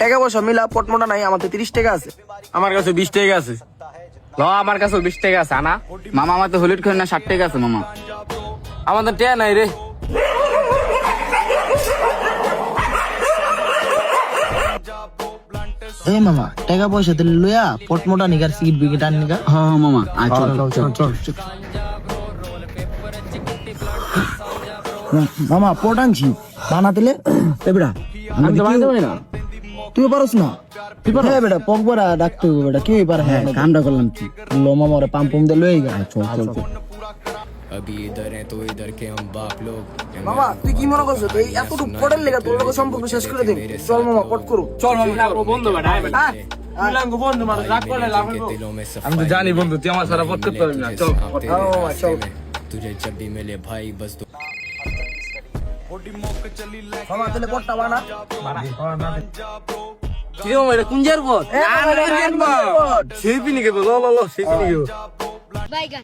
টাকা পয়সা মিলা পটমোটা নাই, আমাদের 30 টাকা আছে। আমার কাছে 20 টাকা আছে। ল আমার কাছে 20 টাকা আছে আনা। মামা আমার তো হলুদ খেয়ে না 60 টাকা আছে মামা। আমাদের টাকা নাই রে। এই মামা টাকা পয়সা দিলে লইয়া পটমোটা নিগার সিট বিকেট আন নিগা। হ্যাঁ মামা আয় চল চল। মামা পট আনছি বানাতেলে এবড়া আমি তো বানাতে পারি না। তুই পারস না? হ্যাঁ বেটা পকবরা ডাকতে হবে বেটা, কি পারে? হ্যাঁ কামটা করলাম কি? লো মামা রে পাম্পম দে লই গা। চল চল চল। अभी इधर है तो इधर के हम बाप लोग মামা তুই কি মনে করছ তুই এতটুকু পড়ের লেগা তোর লোক সম্পর্ক শেষ করে দিবি? চল মামা পট করু। চল মামা লাগবো বন্ধু বেটা আয় বেটা। হ্যাঁ লাগবো বন্ধু মানে রাগ করলে লাভ হইবো। दिलों में আমি তো জানি বন্ধু তুই আমার সারা পথ করতে পারবি না। চল চল। तुझे जब भी मिले भाई बस মামা তাহলে পটটা বানা। কি মামা এটা কোন জায়গার পথ? কোন জায়গার পথ? সেই পিনিকে তো ল ল ল সেই পিনিকে। Bye guys.